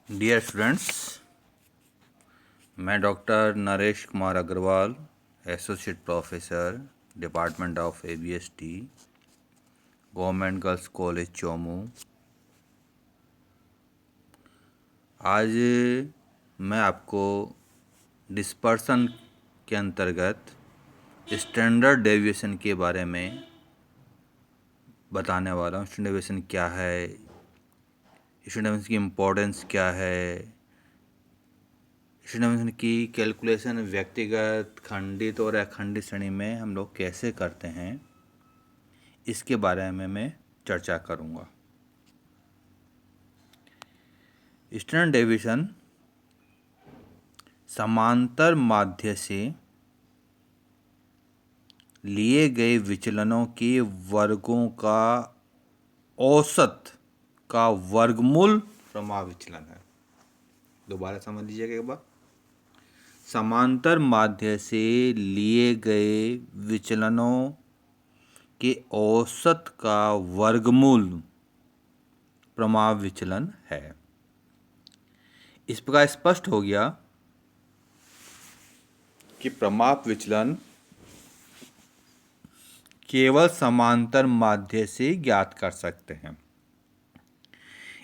Dear students, मैं doctor Naresh Kumar Agrawal, associate professor, department of ABST, government girls college Chomu. आज मैं आपको डिस्पर्सन के अंतर्गत स्टैंडर्ड डेविएशन के बारे में बताने वाला हूँ। स्टैंडर्ड डेविएशन क्या है, स्टैंडर्ड डेविएशन की इम्पोर्टेंस क्या है, स्टैंडर्ड डेविएशन की कैलकुलेशन व्यक्तिगत, खंडित और अखंडित श्रेणी में हम लोग कैसे करते हैं, इसके बारे में मैं चर्चा करूंगा। स्टैंडर्ड डेविएशन समांतर माध्य से लिए गए विचलनों के वर्गों का औसत का वर्गमूल प्रमाण विचलन है। दोबारा समझ लीजिएगा एक बार। समांतर माध्य से लिए गए विचलनों के औसत का वर्गमूल प्रमाण विचलन है। इस प्रकार स्पष्ट हो गया कि प्रमाप विचलन केवल समांतर माध्य से ज्ञात कर सकते हैं।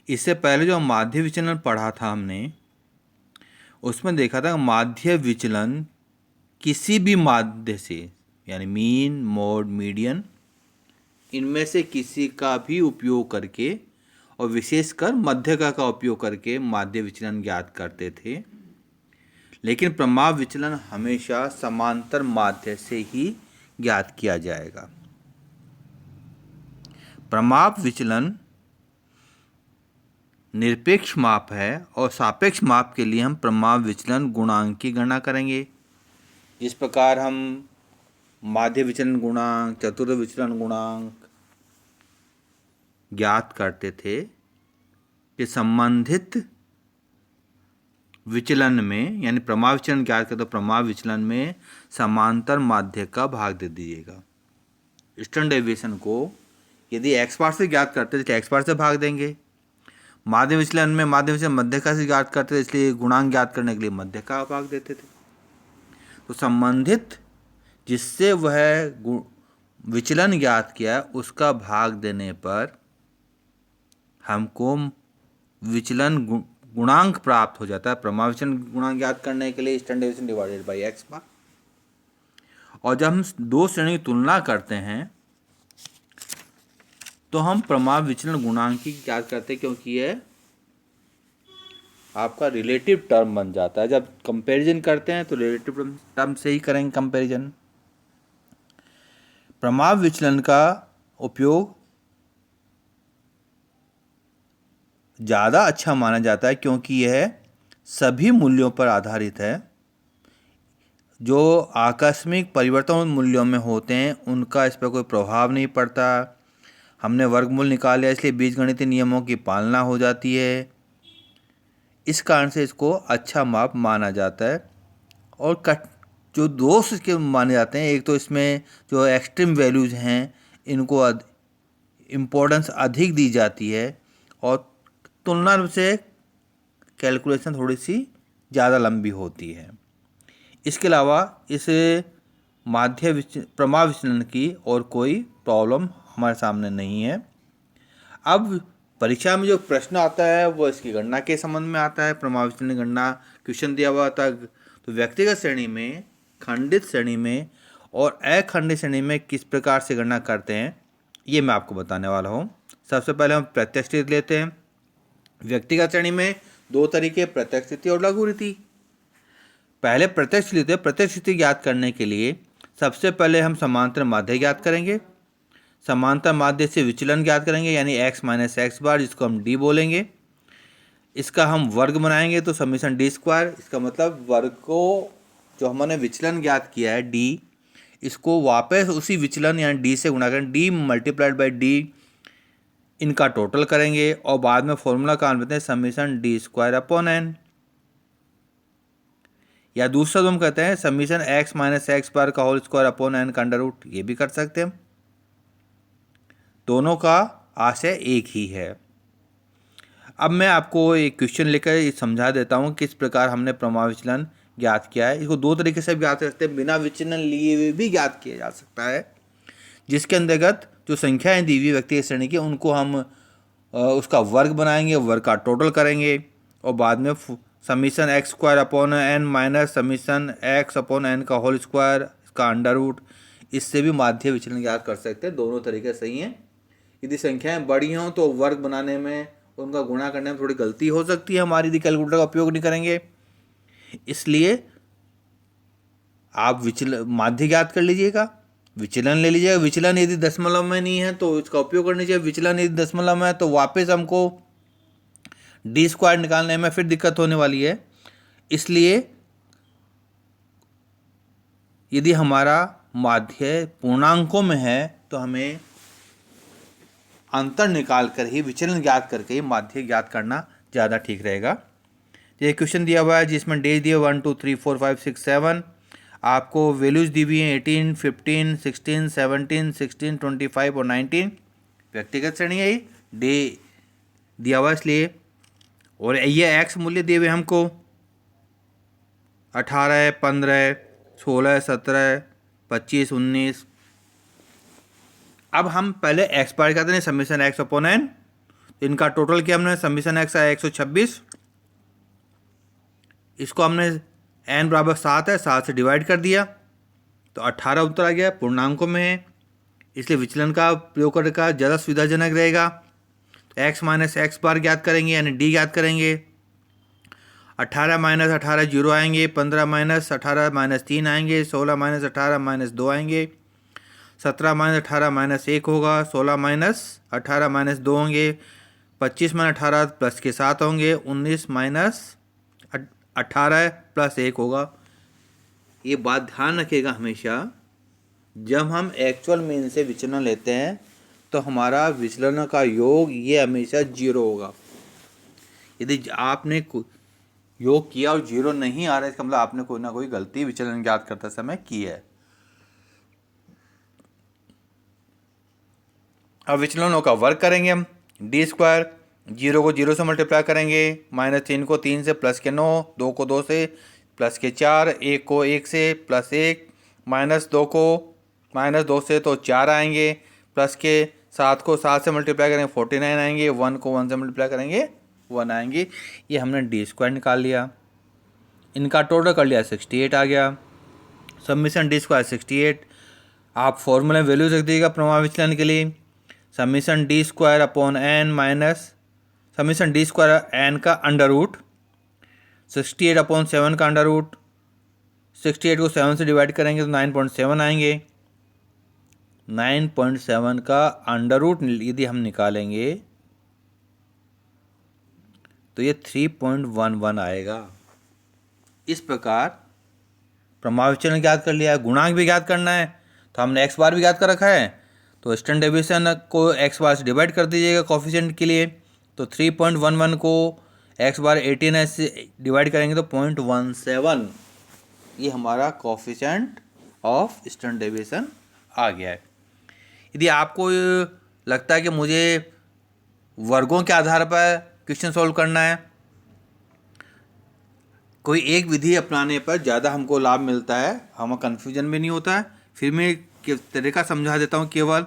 इससे पहले जो माध्य विचलन पढ़ा था हमने, उसमें देखा था माध्य विचलन किसी भी माध्य से, यानी मीन, मोड, मीडियन, इनमें से किसी का भी उपयोग करके और विशेषकर मध्यका का उपयोग करके माध्य विचलन ज्ञात करते थे। लेकिन प्रमाप विचलन हमेशा समांतर माध्य से ही ज्ञात किया जाएगा। प्रमाप विचलन निरपेक्ष माप है और सापेक्ष माप के लिए हम प्रमाप विचलन गुणांक की गणना करेंगे। इस प्रकार हम माध्य विचलन गुणांक, चतुर्थ विचलन गुणांक ज्ञात करते थे कि संबंधित विचलन में, यानी प्रमाप विचलन ज्ञात करते तो प्रमाप विचलन में समांतर माध्य का भाग दे दीजिएगा। स्टैंडर्ड डेविएशन को यदि x बार से ज्ञात करते थे तो x बार से भाग देंगे। माध्य विचलन में माध्य विचलन मध्यका से ज्ञात करते थे, इसलिए गुणांक ज्ञात करने के लिए मध्यका का भाग देते थे। तो संबंधित जिससे वह विचलन ज्ञात किया उसका भाग देने पर हमको विचलन गुणांक प्राप्त हो जाता है। प्रमाप विचलन गुणांक ज्ञात करने के लिए standard deviation divided by x बार। और जब हम दो श्रेणी की तुलना करते हैं तो हम प्रमाप विचलन गुणांक की ज्ञात करते हैं, क्योंकि यह आपका रिलेटिव टर्म बन जाता है। जब कंपैरिजन करते हैं तो रिलेटिव टर्म से ही करेंगे कंपैरिजन। प्रमाप विचलन का उपयोग ज़्यादा अच्छा माना जाता है क्योंकि यह सभी मूल्यों पर आधारित है। जो आकस्मिक परिवर्तन मूल्यों में होते हैं उनका इस पर कोई प्रभाव नहीं पड़ता। हमने वर्गमूल निकाल लिया, इसलिए बीजगणितीय नियमों की पालना हो जाती है। इस कारण से इसको अच्छा माप माना जाता है। और जो दोष के माने जाते हैं, एक तो इसमें जो एक्सट्रीम वैल्यूज़ हैं इनको इम्पोर्टेंस अधिक दी जाती है और तुलना से कैलकुलेशन थोड़ी सी ज़्यादा लंबी होती है। इसके अलावा इस प्रमाप विचलन की और कोई प्रॉब्लम हमारे सामने नहीं है। अब परीक्षा में जो प्रश्न आता है वो इसकी गणना के संबंध में आता है। प्रमाप विचलन की गणना क्वेश्चन दिया हुआ था, तो व्यक्तिगत श्रेणी में, खंडित श्रेणी में और अखंडित श्रेणी में किस प्रकार से गणना करते हैं ये मैं आपको बताने वाला हूँ। सबसे पहले हम प्रत्यक्ष रीति लेते हैं। व्यक्तिगत श्रेणी में दो तरीके, प्रत्यक्ष रीति और लघु रीति। पहले प्रत्यक्ष रीति। प्रत्यक्ष रीति ज्ञात करने के लिए सबसे पहले हम समांतर माध्य ज्ञात करेंगे। समांतर माध्य से विचलन ज्ञात करेंगे, यानी x माइनस एक्स बार, जिसको हम d बोलेंगे। इसका हम वर्ग बनाएंगे तो समीशन d स्क्वायर। इसका मतलब वर्ग को जो हमने विचलन ज्ञात किया है d, इसको वापस उसी विचलन यानी d से गुणा करें, d मल्टीप्लाइड बाई d, इनका टोटल करेंगे और बाद में फॉर्मूला का बताते हैं summation d square upon n। या दूसरा तो हम कहते हैं समीशन x माइनस एक्स बार का होल स्क्वायर अपॉन n का अंडर रूट, ये भी कर सकते हैं। दोनों का आशय एक ही है। अब मैं आपको एक क्वेश्चन लेकर समझा देता हूँ किस प्रकार हमने प्रमाण विचलन ज्ञात किया है। इसको दो तरीके से ज्ञात कर सकते हैं, बिना विचलन लिए हुए भी ज्ञात किया जा सकता है, जिसके अंतर्गत जो संख्याएं दी हुई व्यक्तिगत श्रेणी की उनको हम उसका वर्ग बनाएंगे, वर्ग का टोटल करेंगे और बाद में summation x square upon n minus summation x upon n का होल स्क्वायर, इसका अंडर रूट, इससे भी माध्य विचलन ज्ञात कर सकते हैं। दोनों तरीके सही हैं। यदि संख्याएं बड़ी हों तो वर्ग बनाने में, उनका गुणा करने में थोड़ी गलती हो सकती है हमारी, यदि कैलकुलेटर का उपयोग नहीं करेंगे। इसलिए आप माध्य ज्ञात कर लीजिएगा, विचलन ले लीजिएगा। विचलन यदि दशमलव में नहीं है तो इसका उपयोग करना चाहिए। विचलन यदि दशमलव में है तो वापस हमको डी स्क्वायर निकालने में फिर दिक्कत होने वाली है। इसलिए यदि हमारा माध्य पूर्णांकों में है तो हमें अंतर निकाल कर ही, विचलन ज्ञात करके ही माध्य ज्ञात करना ज़्यादा ठीक रहेगा। ये क्वेश्चन दिया हुआ है जिसमें डेज दिए 1 2 3 4 5 6 7, आपको वैल्यूज़ दी हुई हैं 18 15 16 17 16 25 और 19। व्यक्तिगत श्रेणी है, डे दिया हुआ इसलिए। और ये एक्स मूल्य दिए हुए हमको 18 15 16 17 25 19। अब हम पहले एक्स बार कहते हैं समीशन एक्स अपॉन एन, इनका टोटल किया हमने, समीशन एक्स आया 126, इसको हमने एन बराबर 7 है, 7 से डिवाइड कर दिया तो 18 उत्तर आ गया। पूर्णांकों में है इसलिए विचलन का प्रयोग करने का ज़्यादा सुविधाजनक रहेगा। तो एक्स माइनस एक्स बार ज्ञात करेंगे यानी डी ज्ञात करेंगे। 18 माइनस 18 जीरो आएंगे, 15 माइनस 18 माइनस 3 आएंगे, 16 माइनस 18 माइनस 2 आएंगे, 17 माइनस 18 माइनस 1 होगा, 16 माइनस 18 माइनस 2 होंगे, 25 माइनस 18 प्लस के 7 होंगे, 19 माइनस 18 प्लस 1 होगा। ये बात ध्यान रखिएगा हमेशा, जब हम एक्चुअल मीन से विचलन लेते हैं तो हमारा विचलन का योग ये हमेशा 0 होगा। यदि आपने योग किया और 0 नहीं आ रहा है इसका मतलब आपने कोई ना कोई गलती विचलन ज्ञात करते समय की है। अब विचलनों का वर्ग करेंगे हम, डी स्क्वायर, 0 को 0 से मल्टीप्लाई करेंगे, -3 को 3 से, प्लस के 9, 2 को 2 से, प्लस के 4, 1 को 1 से, प्लस 1, -2 को -2 से तो 4 आएंगे, प्लस के 7 को 7 से मल्टीप्लाई करेंगे 49 आएंगे, 1 को 1 से मल्टीप्लाई करेंगे 1 आएंगे। ये हमने डी स्क्वायर निकाल लिया, इनका टोटल कर लिया 68 आ गया। समीशन डी स्क्वायर 68, आप फॉर्मूले वैल्यूज रख दीजिएगा प्रमाण विचलन के लिए। Summation d square upon n minus summation d square n का अंडर रूट, 68 अपॉन 7 का अंडर रूट, 68 को 7 से डिवाइड करेंगे तो 9.7 आएंगे। 9.7 का अंडर रूट यदि हम निकालेंगे तो ये 3.11 आएगा। इस प्रकार प्रमाण विचलन ज्ञात कर लिया है। गुणांक भी ज्ञात करना है तो हमने एक्स बार भी ज्ञात कर रखा है, तो स्टैंडर्ड डेविएशन को एक्स बार से डिवाइड कर दीजिएगा कोफिशिएंट के लिए। तो 3.11 को एक्स बार 18 से डिवाइड करेंगे तो 0.17, ये हमारा कोफिशिएंट ऑफ स्टैंडर्ड डेविएशन आ गया है। यदि आपको लगता है कि मुझे वर्गों के आधार पर क्वेश्चन सॉल्व करना है, कोई एक विधि अपनाने पर ज़्यादा हमको लाभ मिलता है, हमें कन्फ्यूजन भी नहीं होता है, फिर मैं तरीका समझा देता हूँ। केवल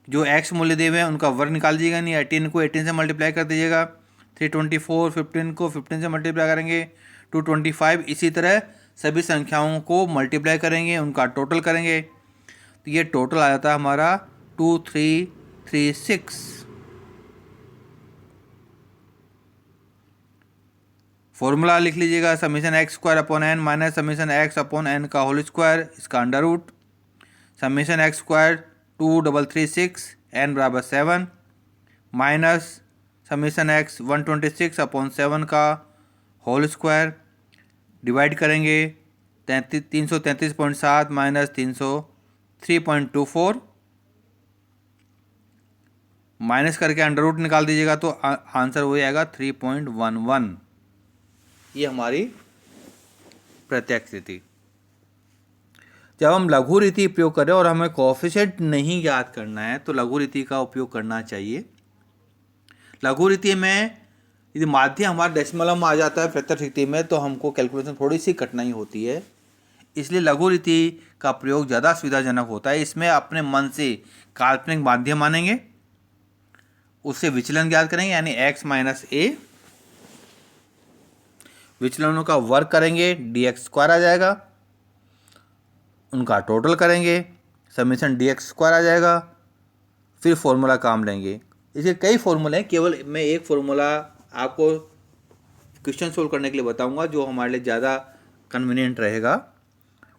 जो एक्स मूल्य दिए हुए हैं उनका वर्ग निकाल दीजिएगा, नहीं 18 को 18 से मल्टीप्लाई कर दीजिएगा, 324, 15 को 15 से मल्टीप्लाई करेंगे 225, इसी तरह सभी संख्याओं को मल्टीप्लाई करेंगे, उनका टोटल करेंगे तो ये टोटल आ जाता है हमारा 2336। फॉर्मूला लिख लीजिएगा, summation x square upon n minus summation x upon n का होल स्क्वायर, इसका under root, summation x square 2336 n बराबर 7 माइनस समीशन एक्स 126 अपॉन 7 का होल स्क्वायर, डिवाइड करेंगे 333.7 माइनस 303.24, माइनस करके अंडर रूट निकाल दीजिएगा तो आंसर हो जाएगा 3.11। ये हमारी प्रत्यक्ष रीति। जब हम लघु रीति उपयोग करें और हमें कोएफिशिएंट नहीं ज्ञात करना है तो लघु रीति का उपयोग करना चाहिए। लघु रीति में यदि माध्य हमारा डेसिमल में आ जाता है प्रत्यक्ष रीति में तो हमको कैलकुलेशन थोड़ी सी कठिनाई होती है, इसलिए लघु रीति का प्रयोग ज़्यादा सुविधाजनक होता है। इसमें अपने मन से काल्पनिक माध्य मानेंगे, उससे विचलन ज्ञात करेंगे यानी x माइनस ए, विचलनों का वर्ग करेंगे dx स्क्वायर आ जाएगा, उनका टोटल करेंगे समीशन dx स्क्वायर आ जाएगा, फिर फॉर्मूला काम लेंगे। इसके कई फॉर्मूले हैं, केवल मैं एक फॉर्मूला आपको क्वेश्चन सोल्व करने के लिए बताऊंगा जो हमारे लिए ज़्यादा कन्वीनियंट रहेगा।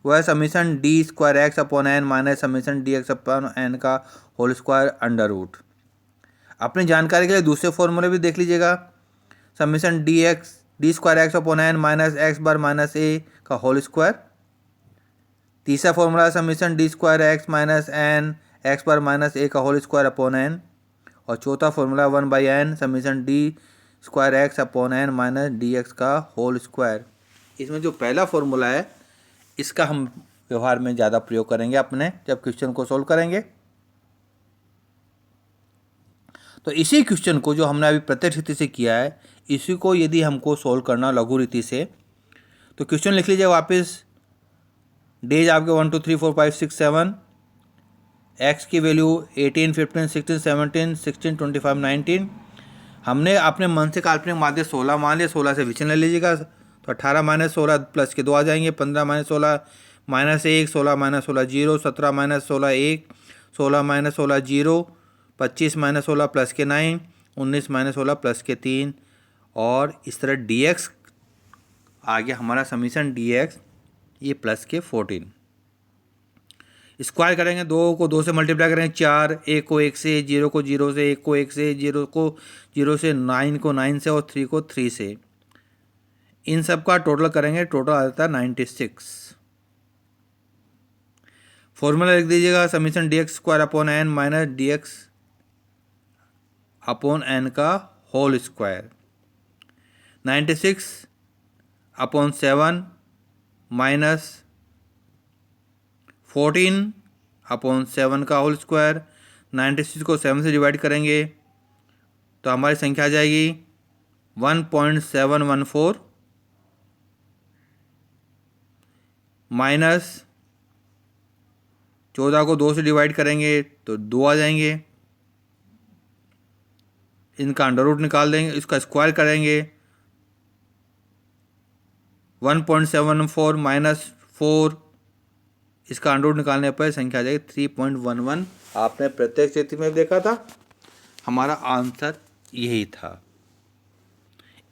वह है summation d square x upon n minus summation d x upon n का होल स्क्वायर अंडर रूट। अपनी जानकारी के लिए दूसरे फॉर्मूले भी देख लीजिएगा, summation d square x upon n minus x bar minus a का होल स्क्वायर। तीसरा formula summation d square x minus n x bar minus a का होल स्क्वायर अपॉन एन। और चौथा formula 1/n summation d square x upon n minus d x का whole square. इसमें जो पहला formula है इसका हम व्यवहार में ज़्यादा प्रयोग करेंगे अपने जब क्वेश्चन को सोल्व करेंगे। तो इसी क्वेश्चन को जो हमने अभी प्रत्यक्ष रीति से किया है, इसी को यदि हमको सोल्व करना लघु रीति से, तो क्वेश्चन लिख लीजिए वापस। डेज आपके 1 2 3 4 5 6 7, एक्स की वैल्यू 18 15 16 17 16 25 19। हमने अपने मन से काल्पनिक माध्य 16 मान लिया, 16 से विचलन ले लीजिएगा तो 18 माइनस 16 प्लस के 2 आ जाएंगे, 15 minus 16 minus 1, 16 minus 16 0, 17 minus 16 1, 16 minus 16 0, 25 minus 16 plus के 9, 19 माइनस 16 प्लस के 3। और इस तरह dx आ गया हमारा समीशन dx ये प्लस के 14। स्क्वायर करेंगे, 2 को 2 से मल्टीप्लाई करेंगे 4, 1 को 1 से, 0 को 0 से, 1 को 1 से, 0 को 0 से, 9 को 9 से और 3 को 3 से। इन सब का टोटल करेंगे, टोटल आ जाता है 96। फॉर्मूला लिख दीजिएगा summation d x square upon n minus d x upon n का whole square. 96 upon 7 minus 14 upon 7 का होल स्क्वायर। 96 को 7 से डिवाइड करेंगे तो हमारी संख्या आ जाएगी 1.714 माइनस 14 को 2 से डिवाइड करेंगे तो 2 आ जाएंगे, इनका अंडर रूट निकाल देंगे, इसका स्क्वायर करेंगे 1.74 माइनस 4, इसका अंडर रूट निकालने पर संख्या आ जाएगी 3.11। आपने प्रत्यक्ष रीति में देखा था, हमारा आंसर यही था।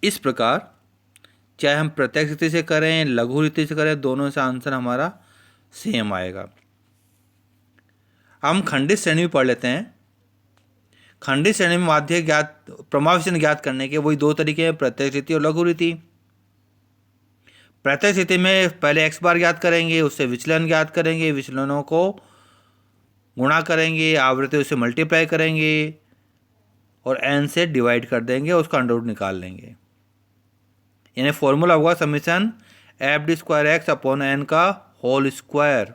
इस प्रकार चाहे हम प्रत्यक्ष रीति से करें लघु रीति से करें, दोनों से आंसर हमारा सेम आएगा। हम खंडित श्रेणी में पढ़ लेते हैं। खंडित श्रेणी में माध्य ज्ञात प्रमाण विचलन ज्ञात करने के वही 2 तरीके हैं, प्रत्यक्ष रीति और लघु रीति। प्रत्यक्ष रीति में पहले x बार ज्ञात करेंगे, उससे विचलन ज्ञात करेंगे, विचलनों को गुणा करेंगे, आवृत्ति उससे मल्टीप्लाई करेंगे और n से डिवाइड कर देंगे, उसका अंडर रूट निकाल लेंगे। यानी फॉर्मूला होगा summation f d square x upon n का होल स्क्वायर।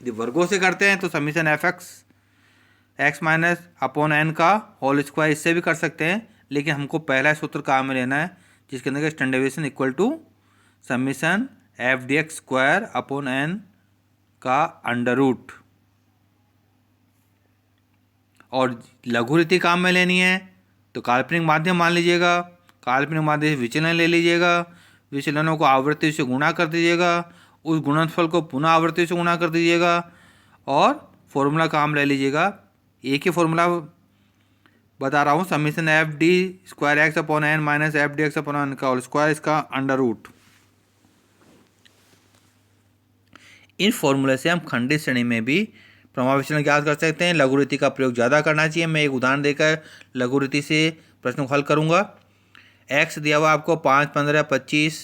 यदि वर्गों से करते हैं तो summation f x minus upon n का होल स्क्वायर, इससे भी कर सकते हैं, लेकिन हमको पहला सूत्र काम में लेना है जिसके अंदर standard deviation equal to summation f d x square upon n का अंडर रूट। और लघु रीति काम में लेनी है तो काल्पनिक माध्यम मान लीजिएगा, काल्पनिक माध्यम से विचलन ले लीजिएगा, विचलनों को आवृत्ति से गुणा कर दीजिएगा, उस गुणनफल को पुनः आवृत्ति से गुणा कर दीजिएगा और फॉर्मूला काम ले लीजिएगा। एक ही फॉर्मूला बता रहा हूँ, summation f d square x upon n minus f d x upon n का होल स्क्वायर, इसका अंडर रूट। इन फॉर्मूले से हम खंडित श्रेणी में भी प्रमाण विचलन ज्ञात कर सकते हैं। लघु रीति का प्रयोग ज़्यादा करना चाहिए। मैं एक उदाहरण देकर लघु रीति से प्रश्न को हल करूँगा। एक्स दिया हुआ आपको 5, 15, 25,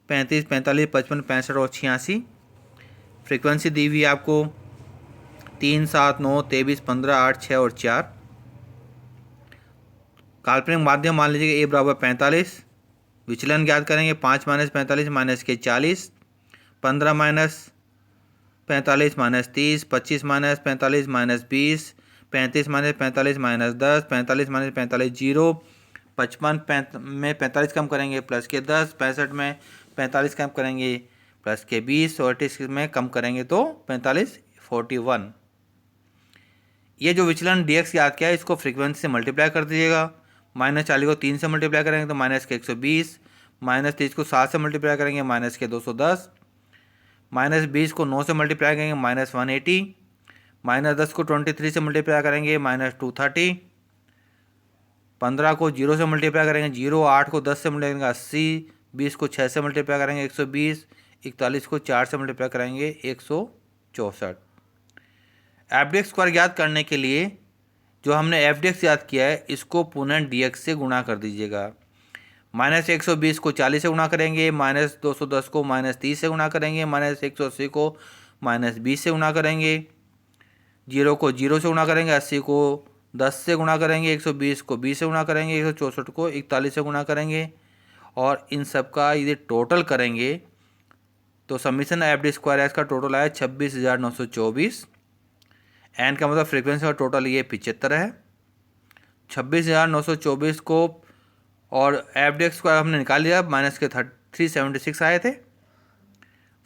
35, 45, 55, 65 और 86। फ्रीक्वेंसी दी हुई आपको 3, 7, 9, 23, 15, 8, 6 और 4। काल्पनिक माध्यम मान लीजिए a बराबर 45। विचलन ज्ञात करेंगे 5 माइनस 45 माइनस के 40, 15 minus 45 minus 30, 25 minus 45 minus 20, 35 minus 45 minus 10, 45 minus 45 0, 55 में 45 कम करेंगे प्लस के 10, 65 में 45 कम करेंगे प्लस के 20 और 38 में कम करेंगे तो 45, 41। ये जो विचलन dx याद किया है इसको फ्रीक्वेंसी से मल्टीप्लाई कर दीजिएगा। -40 को 3 से मल्टीप्लाई करेंगे तो माइनस के 120, -30 को 7 से मल्टीप्लाई करेंगे माइनस के 210, -20 को 9 से मल्टीप्लाई करेंगे -180, -10 को 23 से मल्टीप्लाई करेंगे -230, 15 को 0 से मल्टीप्लाई करेंगे 0, 8 को 10 से मल्टीप्लाई करेंगे 80, 20 को 6 से मल्टीप्लाई करेंगे 120, 41 को 4 से मल्टीप्लाई करेंगे 164। एफडीएक्स स्क्वायर याद करने के लिए जो हमने एफडीएक्स याद किया है इसको पुनः डीएक्स से गुणा कर दीजिएगा। -120 को 40 से गुणा करेंगे, -210 को -30 से गुणा करेंगे, -180 को -20 से गुणा करेंगे, 0 को 0 से गुणा करेंगे, 80 को 10 से गुणा करेंगे, 120 को 20 से गुणा करेंगे, 164 को 41 से गुणा करेंगे और इन सब का यदि टोटल करेंगे तो समीशन एफडी स्क्वायर एक्स का टोटल आया 26,924। एन का मतलब फ्रीक्वेंसी का टोटल ये 75 है। 26,924 को और एफडी स्क्वायर हमने निकाल लिया, माइनस के 376 आए थे।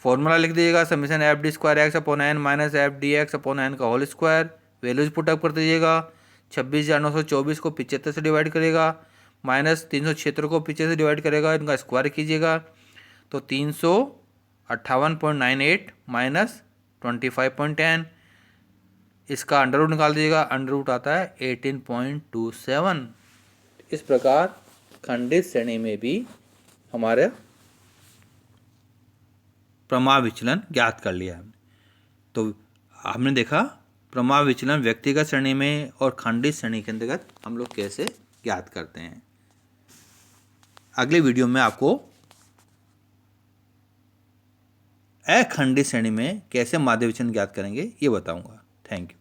फॉर्मूला लिख दीजिएगा summation f d square x upon n minus f d x upon n का होल स्क्वायर। वैल्यूज पुटअप कर दीजिएगा। 26,924 को 75 से डिवाइड करेगा, -376 को 75 से डिवाइड करेगा, इनका स्क्वायर कीजिएगा तो 358.98 माइनस 25.10, इसका अंडर रूट निकाल दीजिएगा, अंडर रूट आता है 18.27। इस प्रकार खंडित श्रेणी में भी हमारे प्रमाण विचलन ज्ञात कर लिया हमने। तो हमने देखा प्रमाण विचलन व्यक्तिगत श्रेणी में और खंडित श्रेणी के अंतर्गत हम लोग कैसे ज्ञात करते हैं। अगले वीडियो में आपको अखंडित श्रेणी में कैसे माध्य विचलन ज्ञात करेंगे ये बताऊंगा। Thank you.